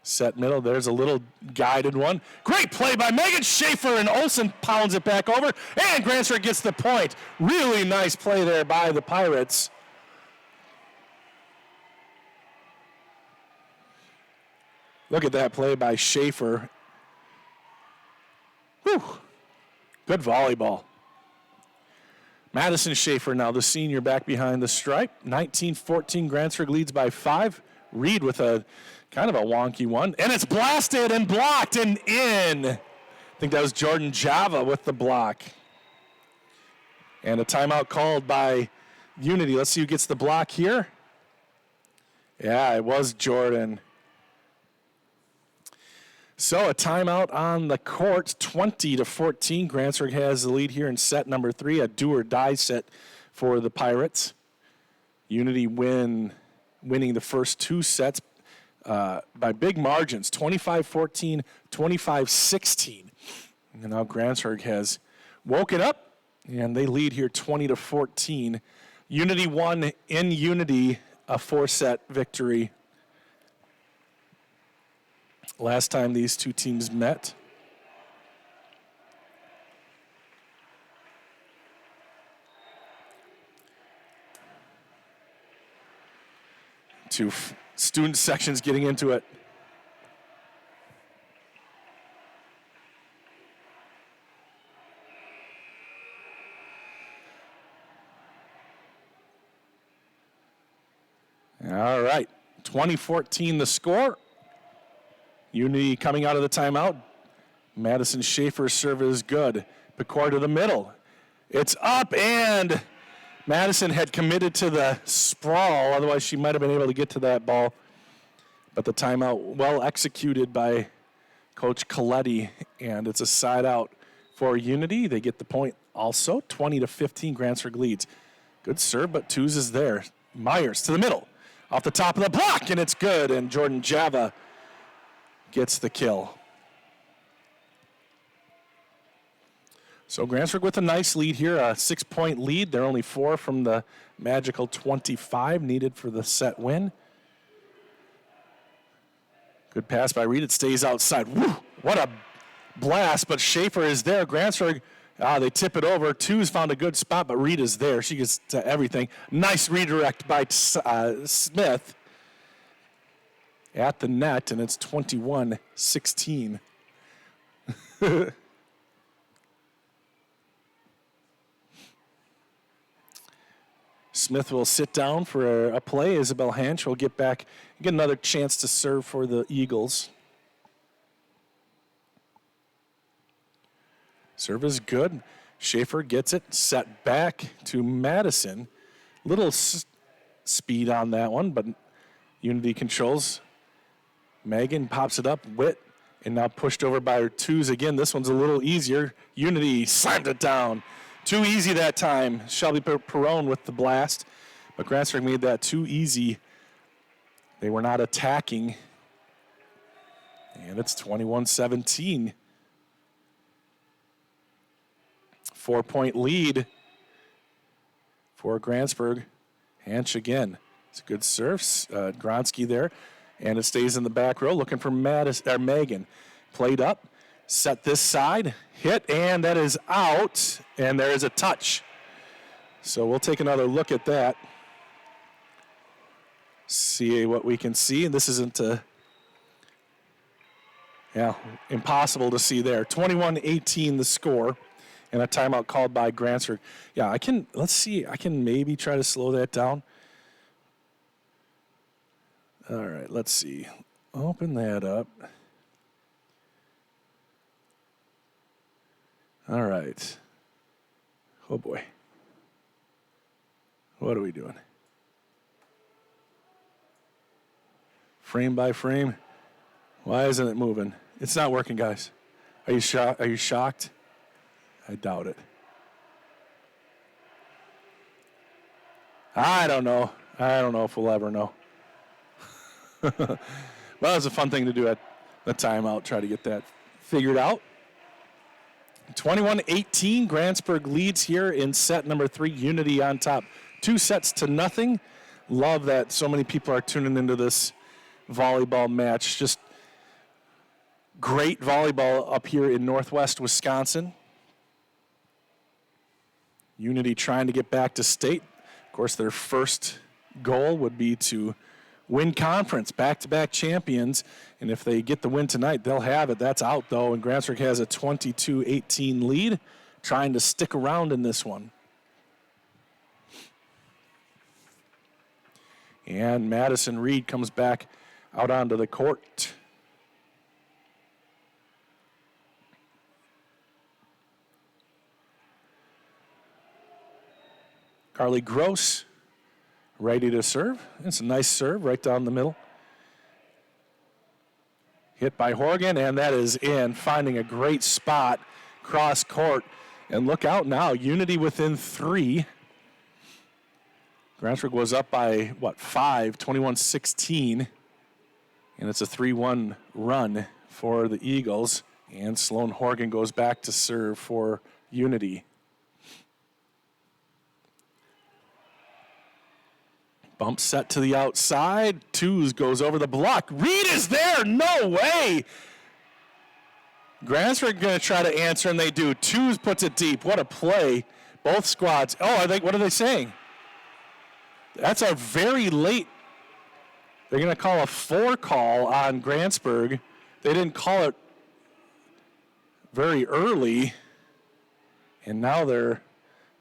Set middle. There's a little guided one. Great play by Megan Schaefer, and Olsen pounds it back over, and Grantsburg gets the point. Really nice play there by the Pirates. Look at that play by Schaefer. Whew. Good volleyball. Madison Schaefer now, the senior, back behind the stripe. 19-14, Grantsburg leads by 5. Reed with a kind of a wonky one. And it's blasted and blocked and in. I think that was Jordan Java with the block. And a timeout called by Unity. Let's see who gets the block here. Yeah, it was Jordan. So a timeout on the court, 20-14. Grantsburg has the lead here in set number 3, a do-or-die set for the Pirates. Unity winning the first 2 sets by big margins, 25-14, 25-16. And now Grantsburg has woken up, and they lead here 20-14. Unity won in Unity, a 4-set victory. Last time these two teams met. Two student sections getting into it. All right, 20-14 the score. Unity coming out of the timeout. Madison Schaefer's serve is good. Picard to the middle. It's up, and Madison had committed to the sprawl. Otherwise, she might have been able to get to that ball. But the timeout well executed by Coach Coletti, and it's a side out for Unity. They get the point also. 20-15, Grantsburg leads. Good serve, but twos is there. Myers to the middle. Off the top of the block, and it's good. And Jordan Java gets the kill. So Grantsburg with a nice lead here, a 6-point lead. They're only 4 from the magical 25 needed for the set win. Good pass by Reed. It stays outside. Woo! What a blast, but Schaefer is there. Grantsburg, they tip it over. Twos found a good spot, but Reed is there. She gets to everything. Nice redirect by Smith at the net, and it's 21-16. Smith will sit down for a play. Isabel Hanch will get back, get another chance to serve for the Eagles. Serve is good. Schaefer gets it, set back to Madison. Little speed on that one, but Unity controls. Megan pops it up, Witt, and now pushed over by her twos again. This one's a little easier. Unity slammed it down. Too easy that time. Shelby Perone with the blast, but Grantsburg made that too easy. They were not attacking, and it's 21-17. 4-point lead for Grantsburg. Hanch again. It's a good serve. Gronsky there. And it stays in the back row, looking for Megan. Played up, set this side, hit, and that is out. And there is a touch. So we'll take another look at that. See what we can see. And this isn't impossible to see there. 21-18 the score. And a timeout called by Grantsburg. Yeah, let's see. I can maybe try to slow that down. All right, let's see. Open that up. All right. Oh, boy. What are we doing? Frame by frame. Why isn't it moving? It's not working, guys. Are you shocked? I doubt it. I don't know. I don't know if we'll ever know. Well, it was a fun thing to do at the timeout, try to get that figured out. 21-18, Grantsburg leads here in set number 3, Unity on top. 2-0. Love that so many people are tuning into this volleyball match. Just great volleyball up here in Northwest Wisconsin. Unity trying to get back to state. Of course, their first goal would be to win conference, back-to-back champions. And if they get the win tonight, they'll have it. That's out, though, and Grantsburg has a 22-18 lead, trying to stick around in this one. And Madison Reed comes back out onto the court. Carly Gross ready to serve. It's a nice serve right down the middle. Hit by Horgan, and that is in, finding a great spot cross court. And look out now, Unity within 3. Grantsburg was up by, 5, 21-16. And it's a 3-1 run for the Eagles. And Sloan Horgan goes back to serve for Unity. Bump set to the outside. Twos goes over the block. Reed is there. No way. Grantsburg going to try to answer, and they do. Twos puts it deep. What a play. Both squads. Oh, what are they saying? That's a very late. They're going to call a 4 call on Grantsburg. They didn't call it very early, and now they're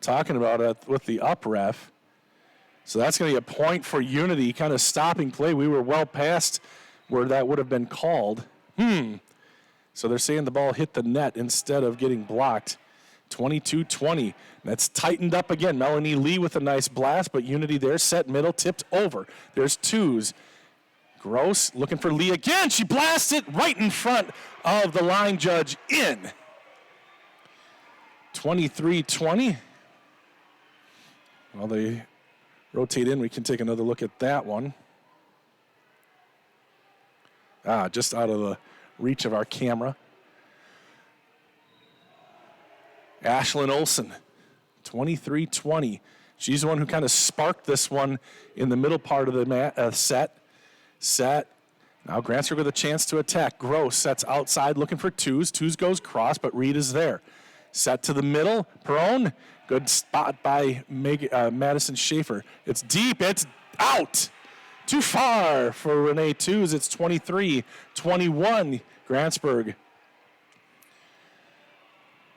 talking about it with the up ref. So that's going to be a point for Unity, kind of stopping play. We were well past where that would have been called. So they're saying the ball hit the net instead of getting blocked. 22-20. That's tightened up again. Melanie Lee with a nice blast, but Unity there, set middle, tipped over. There's twos. Gross looking for Lee again. She blasts it right in front of the line judge in. 23-20. While they rotate in, we can take another look at that one. Just out of the reach of our camera. Ashlyn Olson, 23-20. She's the one who kind of sparked this one in the middle part of the set. Now Grantsburg with a chance to attack. Gross sets outside looking for twos. Twos goes cross, but Reed is there. Set to the middle. Perone. Good spot by Madison Schaefer. It's deep. It's out. Too far for Renee Twos. It's 23-21. Grantsburg.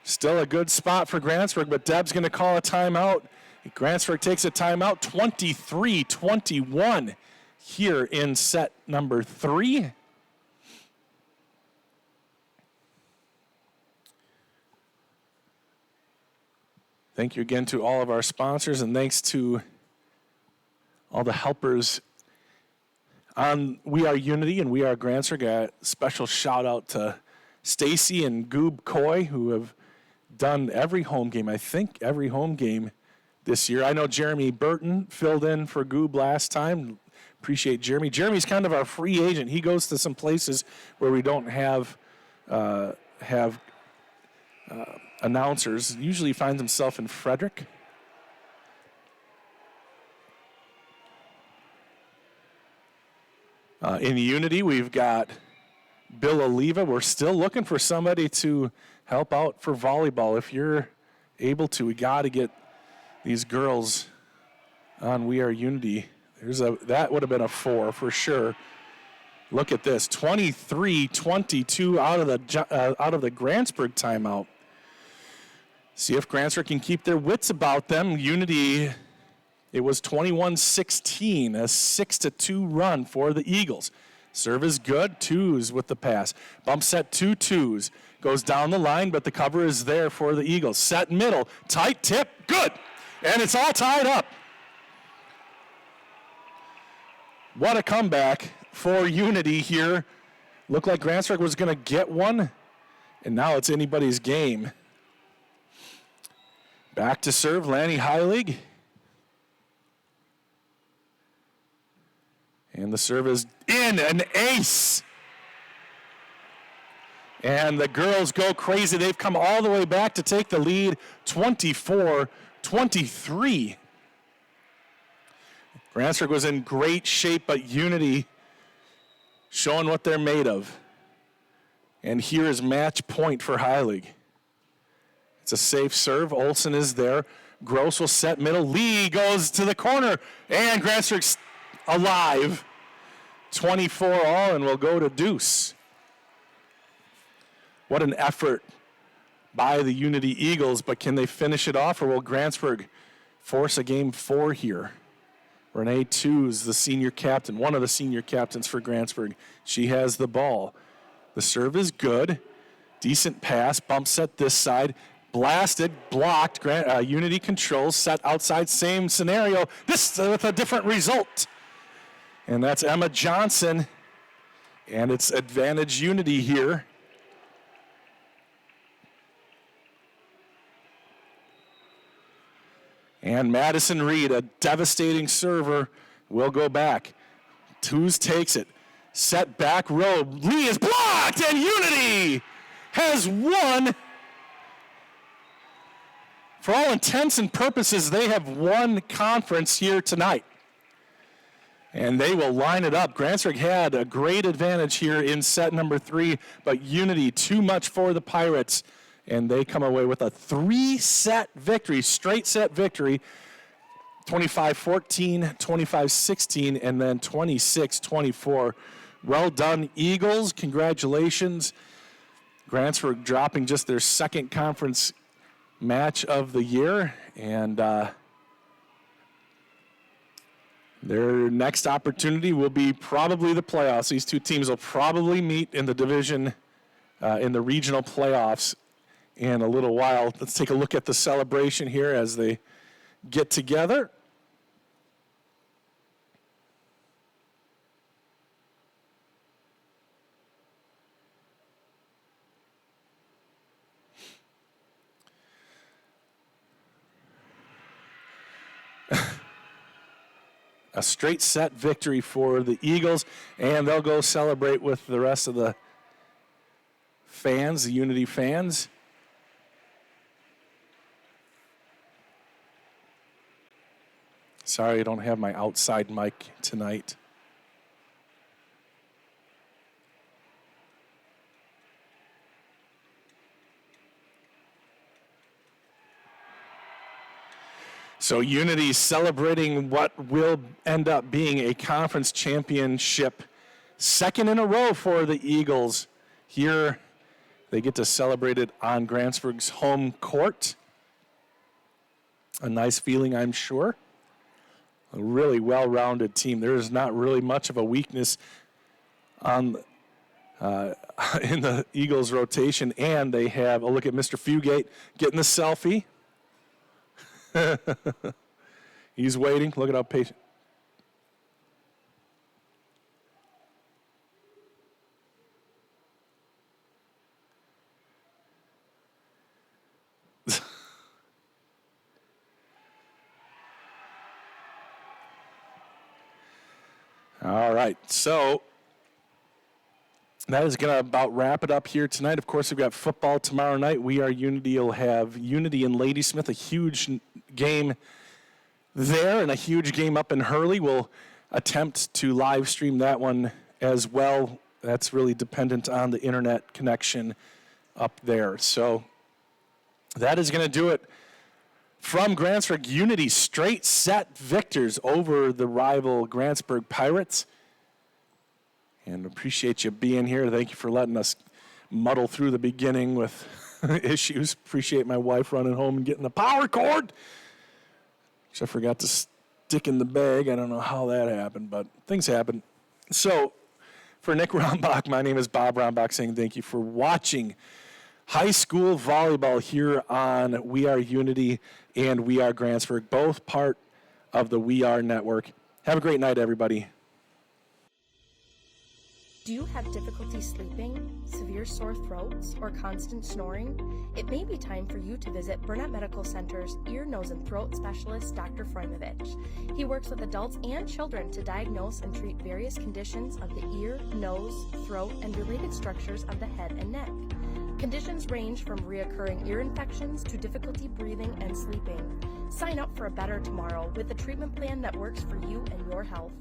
Still a good spot for Grantsburg, but Deb's going to call a timeout. Grantsburg takes a timeout. 23-21 here in set number 3. Thank you again to all of our sponsors, and thanks to all the helpers on We Are Unity and We Are Grantsburg. A special shout out to Stacy and Goob Coy, who have done every home game, I think every home game this year. I know Jeremy Burton filled in for Goob last time. Appreciate Jeremy. Jeremy's kind of our free agent. He goes to some places where we don't have announcers. Usually finds himself in Frederick. In Unity, we've got Bill Oliva. We're still looking for somebody to help out for volleyball. If you're able to, we got to get these girls on We Are Unity. That would have been a 4 for sure. Look at this, 23-22 out of the Grantsburg timeout. See if Grantsburg can keep their wits about them. Unity, it was 21-16, a 6-2 run for the Eagles. Serve is good, twos with the pass. Bump set 2 twos. Goes down the line, but the cover is there for the Eagles. Set middle, tight tip, good. And it's all tied up. What a comeback for Unity here. Looked like Grantsburg was going to get one, and now it's anybody's game. Back to serve, Lanny Heilig. And the serve is in, an ace. And the girls go crazy. They've come all the way back to take the lead, 24-23. Grantsburg was in great shape, but Unity showing what they're made of. And here is match point for Heilig. It's a safe serve. Olsen is there. Gross will set middle. Lee goes to the corner. And Grantsburg's alive. 24 all, and we'll go to deuce. What an effort by the Unity Eagles, but can they finish it off, or will Grantsburg force a game 4 here? Renee Tews, the senior captain, one of the senior captains for Grantsburg. She has the ball. The serve is good. Decent pass, bump set this side. Blasted, blocked. Unity controls, set outside, same scenario. This with a different result. And that's Emma Johnson. And it's advantage Unity here. And Madison Reed, a devastating server, will go back. Tews takes it. Set back row. Lee is blocked, and Unity has won. For all intents and purposes, they have won conference here tonight. And they will line it up. Grantsburg had a great advantage here in set number 3, but Unity too much for the Pirates. And they come away with a 3-set victory, straight set victory, 25-14, 25-16, and then 26-24. Well done, Eagles. Congratulations. Grantsburg dropping just their second conference match of the year. And their next opportunity will be probably the playoffs. These two teams will probably meet in the division, in the regional playoffs in a little while. Let's take a look at the celebration here as they get together. A straight set victory for the Eagles, and they'll go celebrate with the rest of the fans, the Unity fans. Sorry, I don't have my outside mic tonight. So Unity celebrating what will end up being a conference championship, second in a row for the Eagles. Here, they get to celebrate it on Grantsburg's home court. A nice feeling, I'm sure. A really well-rounded team. There is not really much of a weakness on in the Eagles' rotation, and they have a look at Mr. Fugate getting the selfie. He's waiting. Look at how patient. All right, so that is going to about wrap it up here tonight. Of course, we've got football tomorrow night. We Are Unity will have Unity and Ladysmith, a huge game there and a huge game up in Hurley. We'll attempt to live stream that one as well. That's really dependent on the internet connection up there. So that is going to do it from Grantsburg. Unity straight set victors over the rival Grantsburg Pirates. And appreciate you being here. Thank you for letting us muddle through the beginning with issues. Appreciate my wife running home and getting the power cord, which I forgot to stick in the bag. I don't know how that happened, but things happen. So for Nick Rombach, my name is Bob Rombach, saying thank you for watching high school volleyball here on We Are Unity and We Are Grantsburg, both part of the We Are Network. Have a great night, everybody. Do you have difficulty sleeping, severe sore throats, or constant snoring? It may be time for you to visit Burnett Medical Center's ear, nose, and throat specialist, Dr. Frojmovich. He works with adults and children to diagnose and treat various conditions of the ear, nose, throat, and related structures of the head and neck. Conditions range from reoccurring ear infections to difficulty breathing and sleeping. Sign up for a better tomorrow with a treatment plan that works for you and your health.